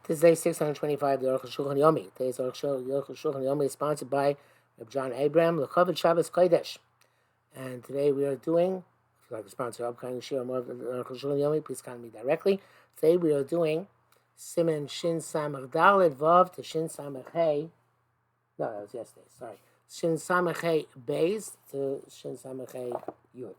This is day 625, the Arukh HaShulchan Yomi. Today's Arukh HaShulchan Yomi is sponsored by Reb John Abraham, L'Chavod Shabbos Kodesh. And today we are doing, if you'd like to sponsor upcoming shir more of the Arukh HaShulchan Yomi, please contact me directly. Today we are doing Siman Shin Samach Dalet Vav to Shin Samach Hey. No, that was yesterday, sorry. Shin Samach Hey Beis to Shin Samach Hey Yud.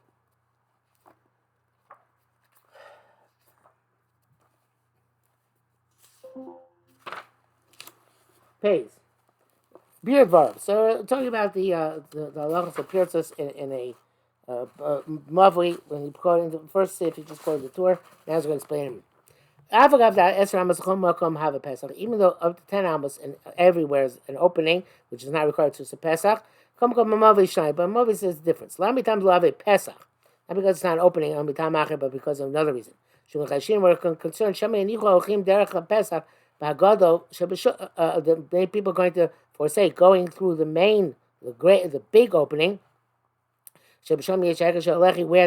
Pays. Beard verb. So we're talking about the halachas of pirtzos in a mavli when he quoted the first if he just quoted the Torah. Now he's going to explain him. Even though up to 10 amos and everywhere is an opening, which is not required to Pesach, but mavli says the difference. Pesach, not because it's not an opening, but because of another reason. We're concerned. The many people are going to forsake going through the main, the big opening, where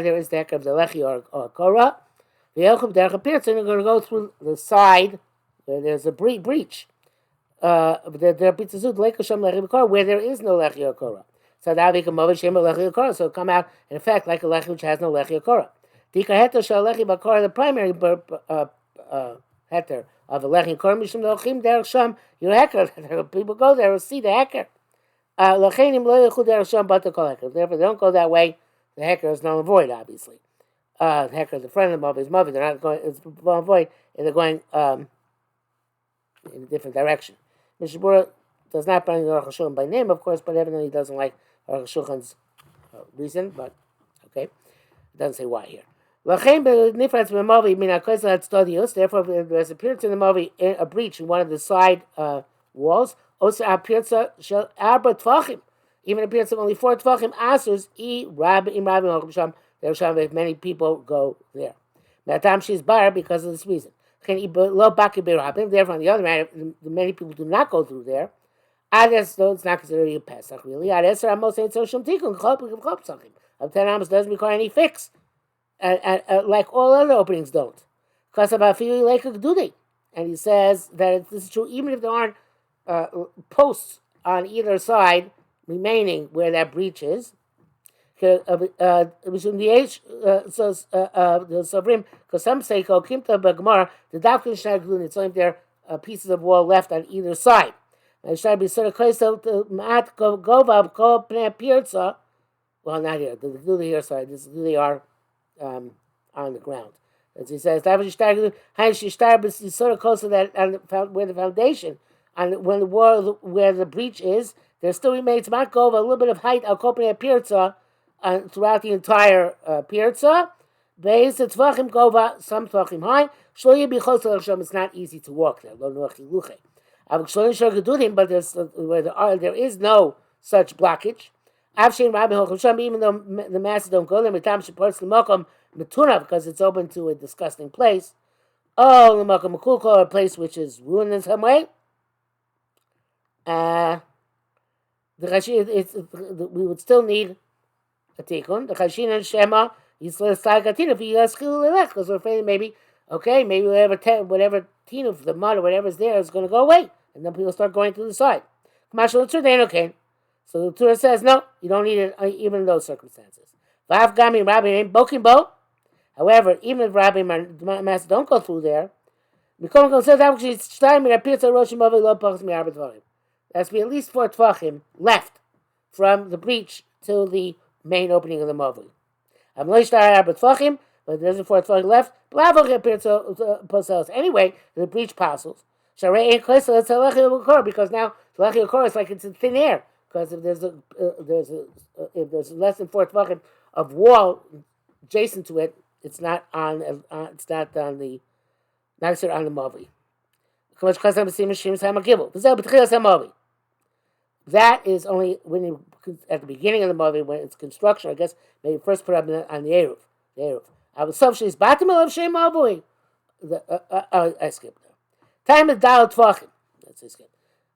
there is the heck of the lechi or korah. They're going to go through the side where there's a breach. Where there is no lechi or korah. So that become lechi or korah. So come out in effect like a lechi which has no lechi or korah. The primary heter of a lechi korah mishum lochim derech sham heker. People go there and see the heker. Therefore, they don't go that way. The heker is null and void, obviously. The heker, the friend of the mother, his mother, they're not going. It's null and void, and they're going in a different direction. Mishabura does not bring the Arukh HaShulchan by name, of course, but evidently he doesn't like Arukh HaShulchan's reason. But okay, it doesn't say why here. Therefore, there's a pirza in the movie, a breach in one of the side walls. Also, a pirza shel arba tvachim, even a pirza of only 4 tvachim. Asers if many people go there. She's bar because of this reason. Therefore, on the other hand, many people do not go through there. Ades, though it's not considered a Pesach, really. Ades are most ain't social tikkun. Of 10 amos doesn't require any fix. Like all other openings don't. And he says that this is true even if there aren't posts on either side remaining where that breach is. Because some say the it's only if there are pieces of wall left on either side. Well, not here. The gduli here, sorry. This gduli are on the ground. As he says, is sort of close to that where the foundation, and when the wall where the breach is, there still remains makov, a little bit of height al kopnei pirza throughout the entire pirza. Beis tvachim gova, some tvachim high. Shloye bichos l'Hashem. It's not easy to walk there. Lo noach hiluche. But there is no such blockage. Even though the masses don't go there, because it's open to a disgusting place. Oh, a place which is ruined in some way. We would still need a tikkun. The chashin and shema, because we're afraid maybe whatever tin of the mud or whatever is there is going to go away, and then people start going to the side. So the Torah says, no, you don't need it even in those circumstances. However, even if Rabbi Master don't go through there, that's be at least 4 tvachim left from the breach to the main opening of the Mavli. But there's a 4 tvachim left. Anyway, the breach passes. Because now the lechi okor is like it's in thin air. Because if there's less than 4 tvachim of wall adjacent to it, it's not on the mavli. That is only when you at the beginning of the mavli when it's construction. I guess maybe first put up on the eruv. I was she's batimel of shem mavli. I skipped that. Time is dal tvachim. That's a skip.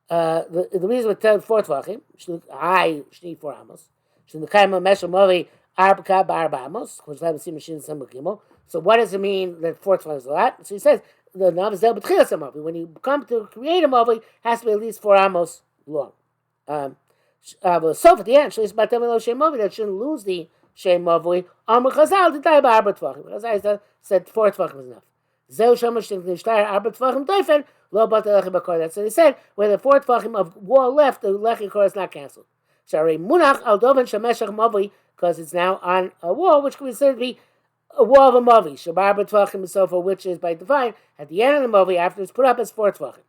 The reason we tell 4 tvachim, I shni 4 amos. Shnukayim meshel mavli arba amos. So what does it mean that 4 tvachim is a lot? So he says the Navazel B'tchilas HaMavi. When you come to create a Mavi, it has to be at least 4 amos long. So at the end, Shlis Batem Elo Shem Mavi, that shouldn't lose the Shem Mavi. Amr Chazal, the Dai Ba'arba Tvachim. Chazal said 4 Tvachim is enough. Zeu Shomash Nishtayr Arba Tvachim Doifen, Lo Bata Lechi Bakor. That's what they said. When the 4 Tvachim of wall left, the Lechi Kor is not cancelled. Shari Munach Al Doven Shemeshach Mavi, because it's now on a wall, which can be said to be a wall of a Mavi. Shabar B'Tvachim and so forth, which is by divine at the end of the Mavi, after it's put up as 4 Tvachim.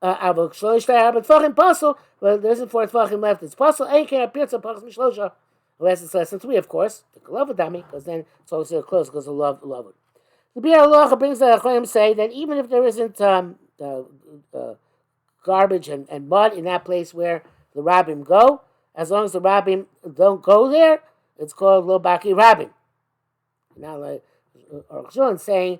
Avol Shloishtayr Arba Tvachim Pasul, well, there isn't 4 Tvachim left. It's Pasul, and can't appear to Pasul Mishlosha, unless it's less than 3, of course. The Kalavadami, because then it's also close because of love it. The Bir Allah brings that Achayim say that even if there isn't garbage and mud in that place where the Rabbim go, as long as the Rabbim don't go there, it's called Lo Baki Rabbim. Now, like Arukh HaShulchan saying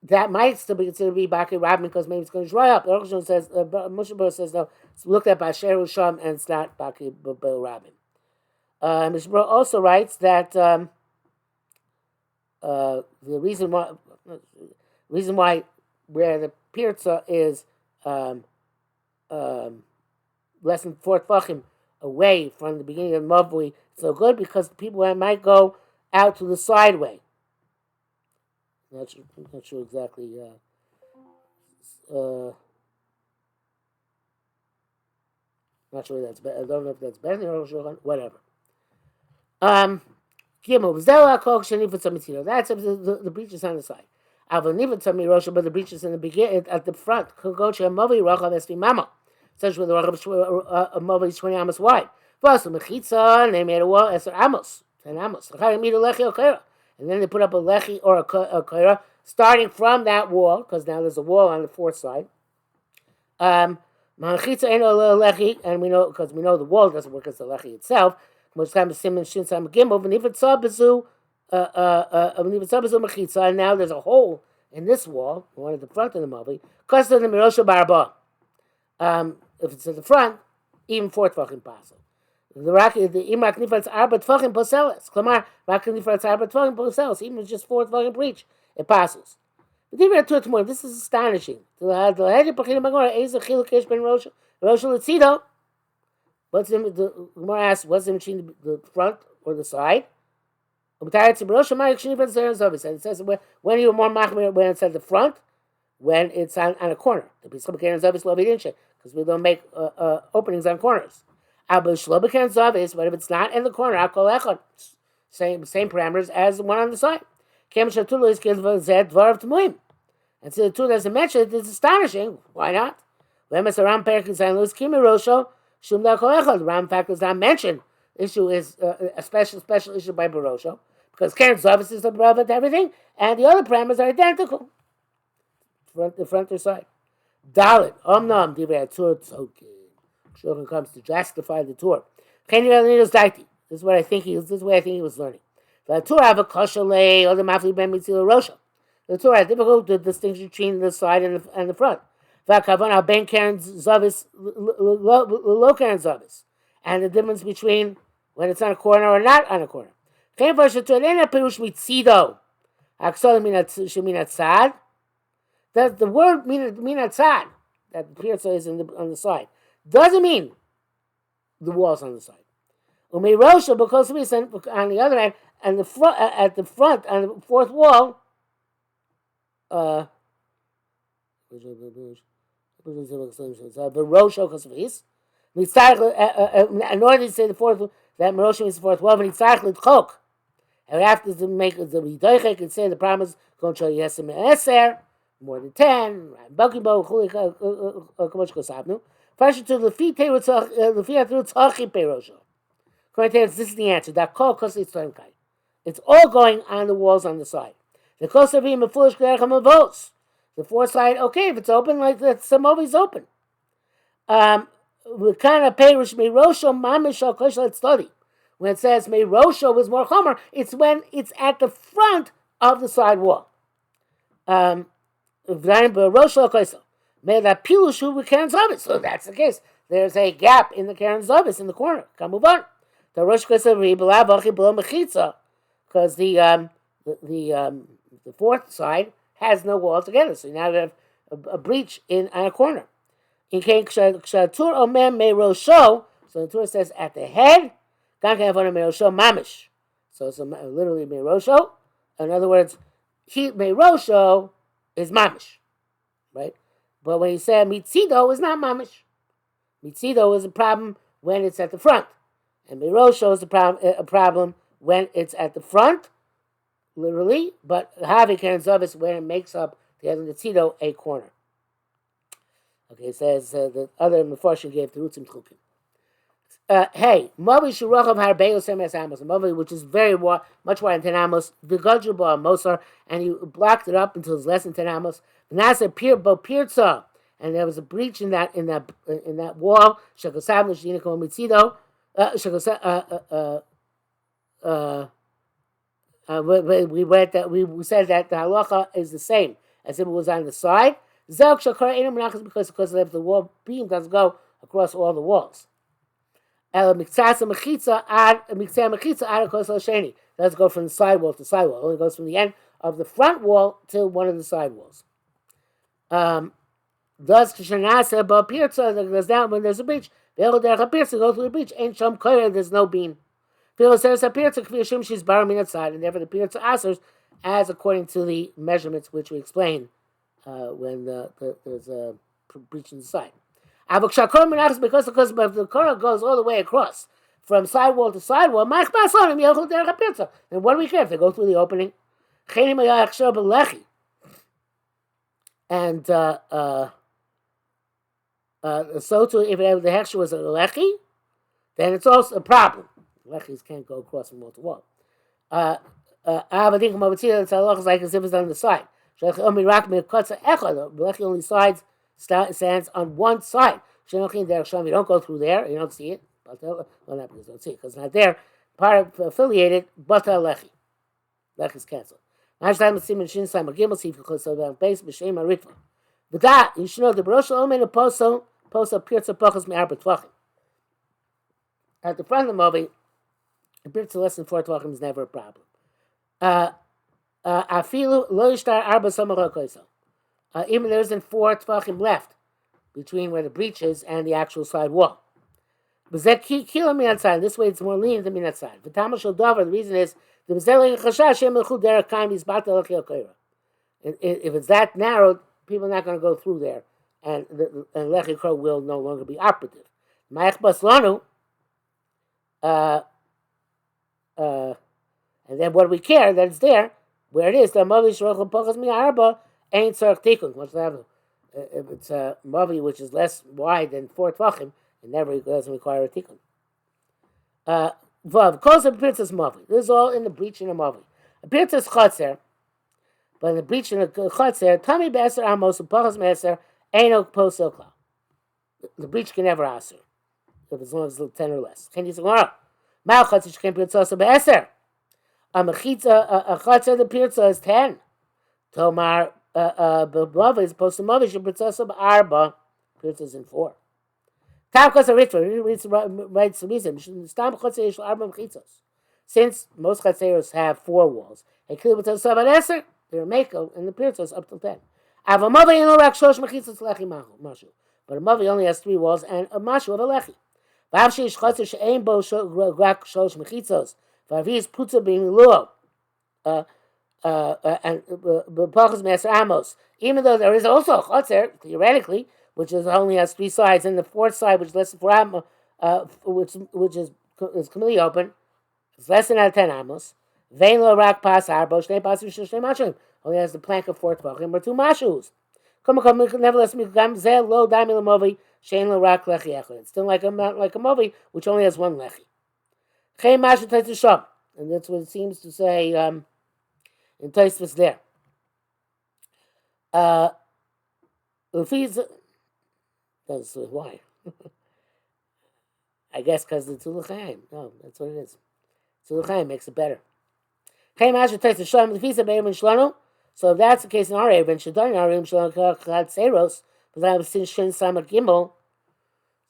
that might still be considered to be Baki Rabbim because maybe it's going to dry up. Arukh HaShulchan says, Moshe Bar says, no, it's looked at by Sher Sham and it's not Baki Rabbim. Moshe Bar also writes that the reason why where the pirza is less than 4 tvachim away from the beginning of the Mavui, it's so good because people might go out to the sideway. Not sure exactly. Not sure that's better. I don't know if that's better or whatever. Gimel, that's the breaches on the side. But the breaches in the beginning at the front. Such with the Mavi is 20 amos wide. Plus, the Mechitza, and they made a wall as 10 amos. And then they put up a lechi or a kaira, starting from that wall, because now there's a wall on the 4th side. Mechitza ain't a lechi, and we know because we know the wall doesn't work as the lechi itself. Most times Simon Shin Sam Gimel, and if it's Sabazu Mechitza, and now there's a hole in this wall, one at the front of the Mavi, because of the Mirosha Barba. If it's at the front, even 4 Tvachim Pasel. The Imrak Nifratz Arba Tvachim Poseles. Klamar, Rak Nifratz Arba Tvachim Poseles. Even if it's just 4 Tvachim per each, it passes. This is astonishing. What's the Gemara asks, what's the machine, the front or the side? And it says when you're more machmir when it's at the front, when it's on a corner. Because we don't make openings on corners. But if it's not in the corner, same parameters as the one on the side. And so the two doesn't mention it, it's astonishing. Why not? The Ram fact does not mention. Issue is a special issue by Barosho because Karen Zavis is relevant to everything, and the other parameters are identical. The front or side. Dalit Omnam Divrei Tur Tzokin. Shulchan comes to justify the Tur. This is what I think he was. This is what I think he was learning. The Tur have a koshalei or the mafli ben mitzil rosha. The Tur has difficult the distinction between the side and the front. V'akavana ben Karen Zavis low Karen Zavis, and the difference between when it's on a corner or not on a corner. Chen v'shetu elena perush mitzido. Aksol sheminat sad. That the word minat sad that the pirza is on the side doesn't mean the walls on the side. Umeirosha because we sent on the other hand and the front at the front on the 4th wall. The Rosho because of his. In order to say the 4th that Merosha means the 4th wall, but it's chok. And we have to make the Vidoichek and say the promise going to show Yesim Eser. More than 10, Bakibo, Fashion to the feet, this is the answer. It's all going on the walls on the side. The cost of being a foolish votes. The 4th side, okay, if it's open, like that, some always open. We kind of pay Meirosho Mamisho Koshlet study. When it says Meirosho is more chomer, it's when it's at the front of the side wall. So that's the case. There's a gap in the Karen Zavis in the corner. Can move on. The Rosh because the 4th side has no wall together. So now you have a breach in a corner. In case Kshatur Omer Meirosho, so the Torah says at the head, Gankan Avon Meirosho Mamish. So it's literally Meirosho. In other words, Meirosho is Mamish, right? But when you say Mitzido, it's not Mamish. Mitzido is a problem when it's at the front. And Meirosho is a problem when it's at the front, literally, but Havik and Zavis when it makes up the other Mitzido a corner. Okay, it says the other Mefarshim gave the Rutzim Tchukim. Hey, Mavi Shurochav Harbeyo Semes Amos, Mavi, which is very much wider than 10 amos, Vigajubah Mosar, and you blocked it up until it's less than 10 amos. Nasa Pirza, and there was a breach in that wall. Shekosam Lushiniko Mitzido. We read that we said that the halacha is the same as if it was on the side. Because the wall beam doesn't go across all the walls. Doesn't go from the side wall to side wall. It only goes from the end of the front wall to one of the side walls. Thus, goes down when there's a breach. Go through the breach. There's no beam. She's barring outside, and therefore the pirza asers, as according to the measurements which we explained when there's a breach in the side. Because the Korah goes all the way across from sidewall to sidewall, then what do we care if they go through the opening? And so too, if the hechsher was a lechi, then it's also a problem. Lechis can't go across from wall to wall. It's like as if it's on the side. The lechi only stands on one side. You don't go through there. You don't see it. Well, not because you don't see it, because it's not there. Part of affiliated, but lechi. Lechi is canceled. But that, you should know, the Barosh Omen of Poso Pirza Pachas Me'arba Tvachim. At the front of the movie, a Pirza less than 4 Tvachim is never a problem. Afilu lo yishtar arba samach koiso. Even there isn't 4 Tvachim left between where the breach is and the actual side wall. But that kilo min outside. This way, it's more lenient than min outside. The reason is the if it's that narrow, people are not going to go through there, and lechi crow will no longer be operative. And then what do we care that it's there, where it is? The mavi shrochel pochas mi arba ain't tzarich tikun. If it's a mavi which is less wide than 4 tvachim, it never doesn't require a tikkun. Vav calls a pirtzas mavi. This is all in the breach in a mavi. A pirtzas chotzer, but in the breach in a chotzer, tami be'eser amos u'pachas me'eser eino posel klau. The breach can never aser, if as long as it's 10 or less. Can you say, well, ma'al chotzer shkem pirtzas be'eser. A chotzer the pirtzas is 10. Tomar b'mavi is posel mavi shepirtzas b'arba. Pirtzas in 4. Since most chatzeros have 4 walls, they're mako and the pirtzos up to 10. But a mavi only has 3 walls and a mashu of a lechi. Even though there is also a chatzer, theoretically, which only has 3 sides, and the 4th side, which is less than 4 amos, which is completely open, it's less than 10 amos. Vein lo rak pas arbo shnei pas shnei mashim. Only has the plank of 4 tvachim or 2 mashus. Nevertheless, mikam zel lo daimi lamovi shein lo rak lechi echad. It's still like a movi which only has 1 lechi. Chei mashu taitu shom, and that's what it seems to say in Tosfos there. Why? I guess because the Tzul Chaim. No, that's what it is. Tzul Chaim makes it better. So if that's the case in our Avon, Shadon our room Chad Seros, but I was since Shin Samak Gimel.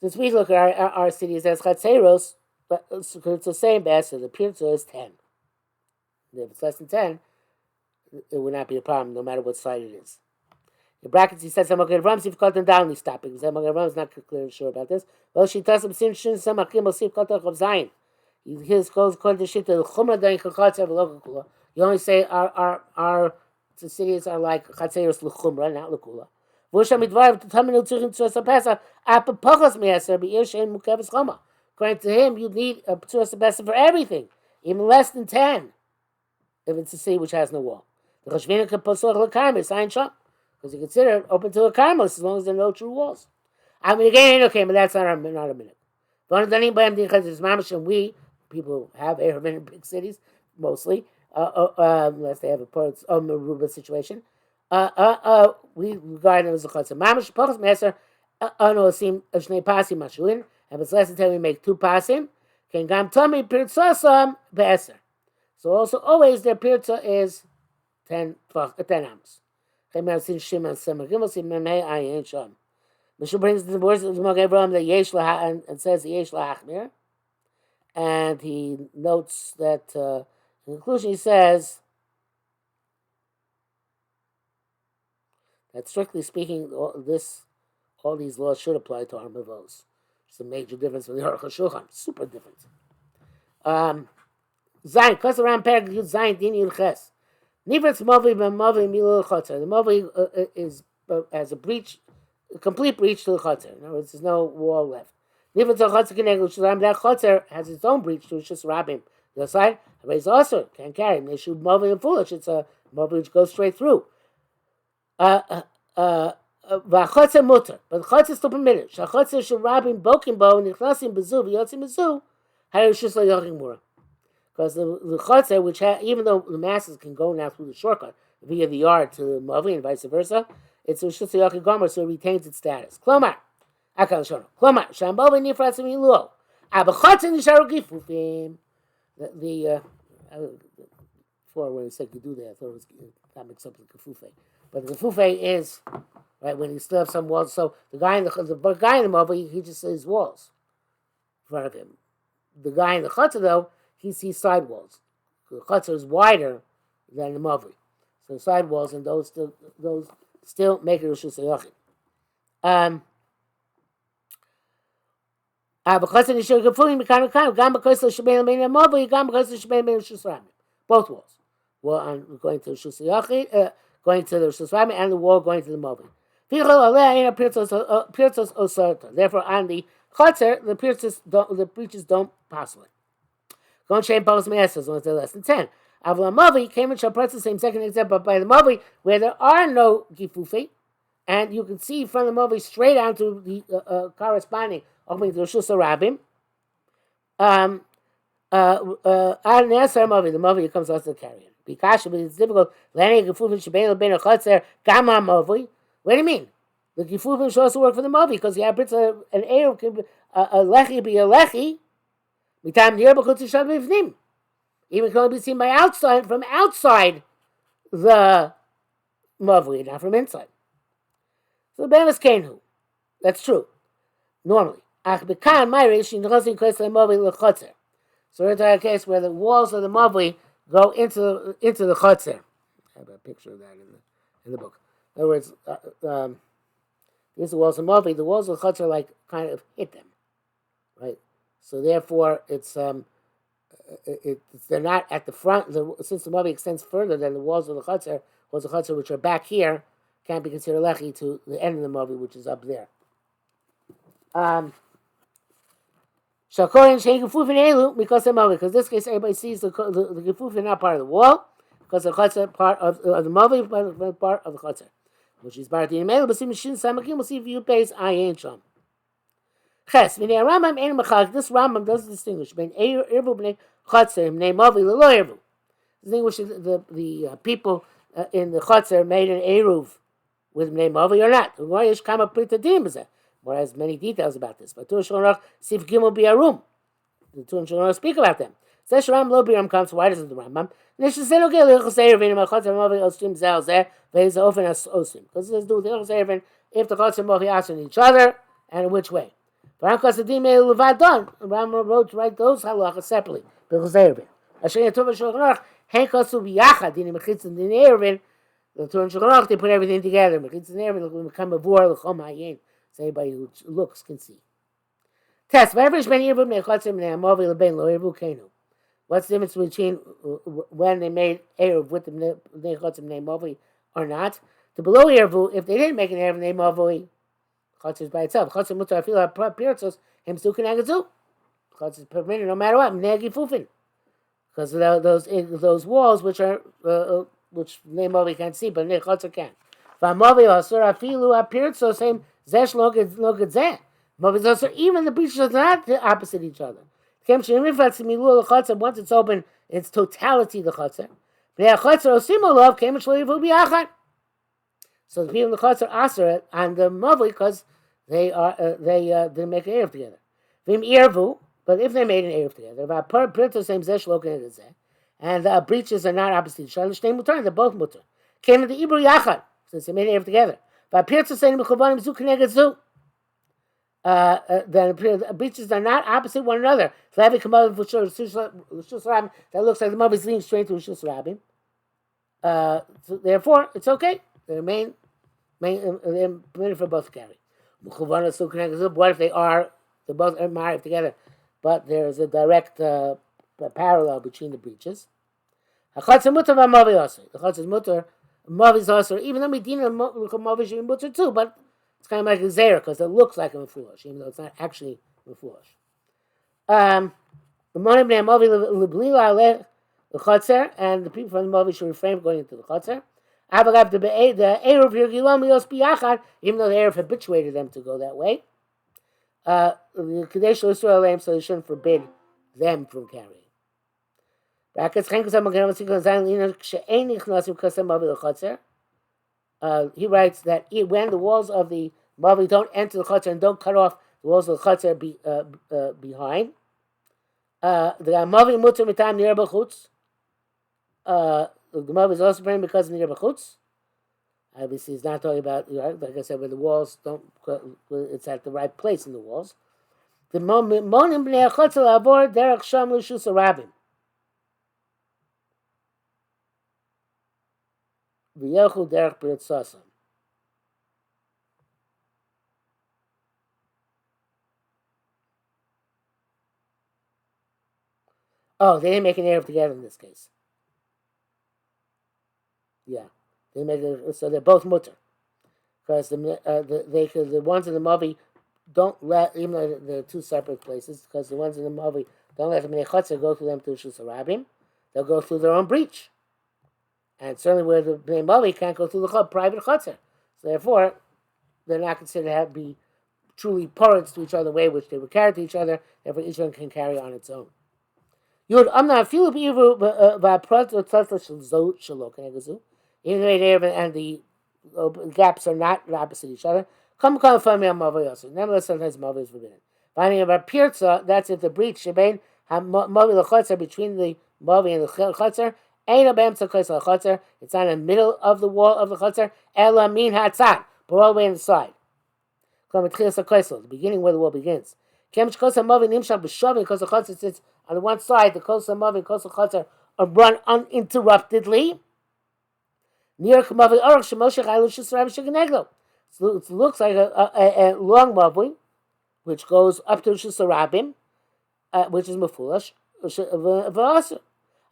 Since we look at our cities as Chad Seros, but it's the same best, so the Pirza is 10. If it's less than 10, it would not be a problem, no matter what side it is. In brackets, he said some okay Rams if cut them down, he's stopping. Because Magen is not clear sure about this. Well, she tells him since some akim will see cut of Zion. His goes according to shit the chumra dain kachatzer v'lo kula. You only say our cities are like chatzeros l'chumra, not l'kula. V'usham midvar v'taminu tzurchim tzurasa pesa apapachas me'aser be'ir shein mukeves choma. According to him, you need a tzurasa pesa for everything, even less than 10, if it's a city which has no wall. The chashvina can posor l'karmis sign shop. Because you consider it open to a karmelis as long as there are no true walls. I mean, again, okay, but that's not a minute. We, people have Erev in big cities, mostly, unless they have a Meruba situation. We regard them as a chotzer. Mamash, Pochas Meser, Osim, Shnei Pasim, Mashuin, and if it's less than 10, we make 2 Pasim. Can Gam Tomi, Pirtzosam, Be'eser. So also, always, their Pirtza is 10 amos. Mishra brings the words of the Magen Avraham that Yesh Laha and says Yesh Lahachmir, and he notes that in conclusion he says that strictly speaking, all these laws should apply to our mivos. It's a major difference from the Arukh HaShulchan, super difference. Zayin, kos around Perek Yud Zayin Din Yud Ches. Nivritz Movi b'Movi Milul Chotzer. The Movi has a breach, a complete breach to the Chotzer. In other words, there's no wall left. Nivritz Chotzer Kenegel Shulam. That Chotzer has its own breach to just Rabim. The other side, Rabbeis also can't carry him. They shoot Movi and foolish. It's a Movi which goes straight through. V'Chotzer mutter, but the Chotzer is still permitted. Shachotzer shel Rabim Bokim Bo Nichnasim Bezu v'Yotzim Bezu. Hayushus Lo Yochim Mura. Because the chotzer, which even though the masses can go now through the shortcut via the yard to the mavi and vice versa, it's a shutz yakin gomer, so it retains its status. Klomar, akal shono. Klomar, shambovi nifratzim yiluo. Abachotzer nisharu gifufim. Before when he said you do that, I thought it was that mixed up with gefufe. But the gefufe is right when you still have some walls. So the guy in the mavi, he just says walls in front of him. The guy in the chotzer though, he sees sidewalls. The chutzner is wider than the mavi, so sidewalls and those still make it rishus hayachid. Both walls. Well, going to the rishus hayachid, going to the rishus hayachid, and the wall going to the mavi. Therefore, on the chutzner, the breaches don't pass away. Don't shame Paul's masters once they're less than 10. Avla Mavi came and shall press the same second example by the Mavi, where there are no gifufi, and you can see from the Mavi straight down to the corresponding opening to the Shus Rabim. Al Nesar Mavi, the Mavi comes also to carry it. Because it's difficult. Landing a gifufi shebein ben a chotzer gamma Mavi. What do you mean? The gifufi should also work for the Mavi because you have an air a lechi be a lechi. Even can only be seen by outside, from outside the mavli, not from inside. So the Bemis Kenu. That's true. Normally. So we're in a case where the walls of the mavli go into the chotzer. I have a picture of that in the book. In other words, these are the walls of the mavli. The walls of the chotzer like kind of hit them, right? So therefore, they're not at the front. Since the mavi extends further than the walls of the chutzner, which are back here, can't be considered lechi to the end of the mavi, which is up there. Shakorin shein gefufin elu because the mavi. Because in this case, everybody sees the gefufin not part of the wall, because the chutzner part of the mavi, part of the chutzner, which is part of the email. But see, Mishin Samakim will see if you pays ayin sham. Ches, this Rambam doesn't distinguish between Irvu b'nei Chotzer b'nei Mavi l'lo Irvu. Distinguishing the people in the Chotzer made an Eruv with b'nei Mavi or not. The Gemara Yesh Kama Prita Dinim b'zeh. Gemara has many details about this. But Tur Shulchan Aruch Sif Gimel Bi'arum. The Tur Shulchan Aruch speak about them. Zesh Ram Lo Bi'arum comes. So why doesn't the Rambam? Because it has to do with the if the Chotzer and Mavi answer each other and in which way. Ram wrote to write those halachas separately. Henkosu biyachad in mechitz and in ervin. The Torah Shulchan they put everything together. Mechitz and ervin will become a vor l'chom hayin. So anybody who looks can see. Test. What's the difference between when they made eruv with the bnei chotzim bnei movi or not? To below eruv, if they didn't make an eruv bnei movi, chotzim is by itself. Chotzim mutar afil pirtzos him stu kenagazu. Chotzim is permitted no matter what. Mnei gifufin. Because those walls which are which bnei movi can't see, but bnei chotzim can. V'amovi asur afilu apirtzos him zesh lo gedzeh. Even the breaches are not opposite each other. Once it's open, it's totality the chutzner. So the people in the chutzner aser on the mavli because they make an eruv together. But if they made an eruv together, and the breaches are not opposite each other, they're both mutar. Came in the ibru yachad since they made an eruv together. Then the breaches are not opposite one another. That looks like the mother is leaning straight to Rishus Rabbim. So therefore, it's okay. They're permitted for both to carry. What if they're both married together, but there's a direct parallel between the breaches? The chutz is mutter, mavi is also, even though medina mavi should be mutter too, but it's kind of like a zera because it looks like a mefulosh, even though it's not actually mefulosh. And the people from the Mavi should refrain from going into the chotzer. The Eruv even though the Eruv habituated them to go that way, so they shouldn't forbid them from carrying. He writes that when the walls of the Mavi don't enter the chotzer and don't cut off the walls of the chotzer behind, the Mavi mutter mitam nir b'chutz. The Mavi is also praying because of nir b'chutz. Obviously, he's not talking about, like I said, where the walls don't. It's at the right place in the walls. The monim b'nei chotzer lavor derech sham l'shus harabim. V'yelchu derech b'ritzasam. Oh, they didn't make an eruv together in this case. Yeah, they make it so they're both mutter, because the ones in the Mavi don't let, even though they're two separate places, because the ones in the Mavi don't let the Bnei Chotzer go through them to Shus Harabim. They'll go through their own breach, and certainly where the Bnei Mavi can't go through the private Chotzer. So therefore, they're not considered to be truly parents to each other, the way which they would carry to each other. Therefore, each one can carry on its own. Even though and the gaps are not opposite each other, nevertheless sometimes Mavi is forbidden. Finding about Pirza, that's if the breach between the Mavi and the Chotzer it's not in the middle of the wall of the Chotzer, ela min hatzad, but all the way on the side. The beginning where the wall begins. Because the Chotzer sits on the one side, the Kosa Mavi and Kosa Chotzer are run uninterruptedly. Near Mavi Arukh HaShulchan. So it looks like a long Mavi, which goes up to Rishus Harabim, which is Mefulash.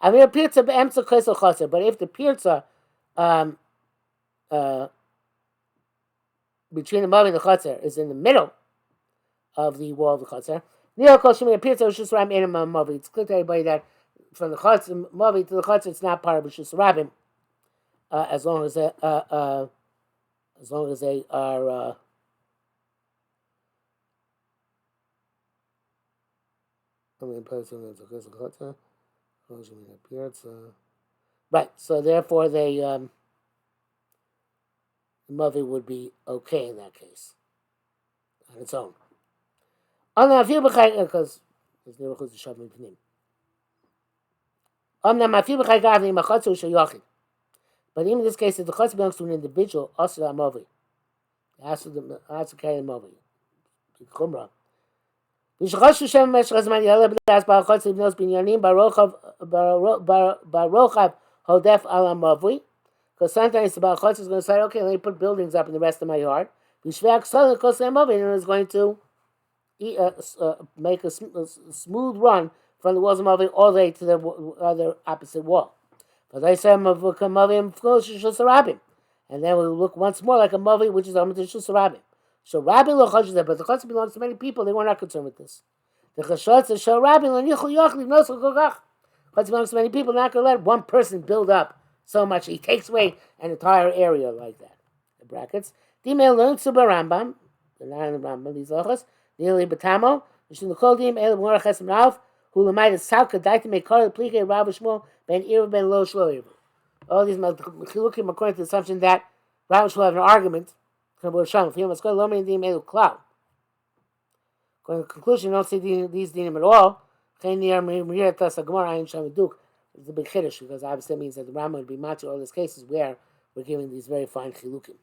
I mean, a Pirza be'emtza Kosa Chotzer, but if the Pirza between the Mavi and the Chotzer is in the middle of the wall of the Chotzer, it's clear to everybody that from the Mavi to the Chotzer, it's not part of Rishus Harabim, as long as they are. Right. So therefore, the Mavi would be okay in that case on its own. Because there's no chutz to shove pnim. But even in this case, if the chutz belongs to an individual, also a Mavi, it has to carry the Mavi. V'shachoshu Shem Meshach Hazman Yaleh B'das Barachot Tzivnos Binyanim Barochav Hodef Ala Mavui. Because sometimes the Barachot is going to say, okay, let me put buildings up in the rest of my yard. V'shveak Solen Kosei Mavui, and it's going to make a smooth run from the walls of Mavui all the way to the other opposite wall. But they say Mavim Shusarabim. And then we'll look once more like a Mavi, which is Amad Shusarabim. So Rabbi Lochosh there, but the Chotz belongs to many people, they were not concerned with this. The Chashot says, Shal Rabbi Lanichul Yochli Nosel Kokach. Chotz belongs to many people, not going to let one person build up so much. He takes away an entire area like that. The brackets. Dimel learned Suba Rambam, the nine of the Rambam, these Lochos, Nili Batamo, Mishun Kodim, El Moraches Rav, who Lamai the Salka Daiti Mekar, Plike Rav Shmuel, Ben Ir Ben Lo Shlo Ir. All these Chilukim according to the assumption that Rav Shmuel have an argument. According to the conclusion, you don't see these dinim at all. It's a big chiddush because obviously it means that the Rambam would be matzah all these cases where we're giving these very fine chilukim.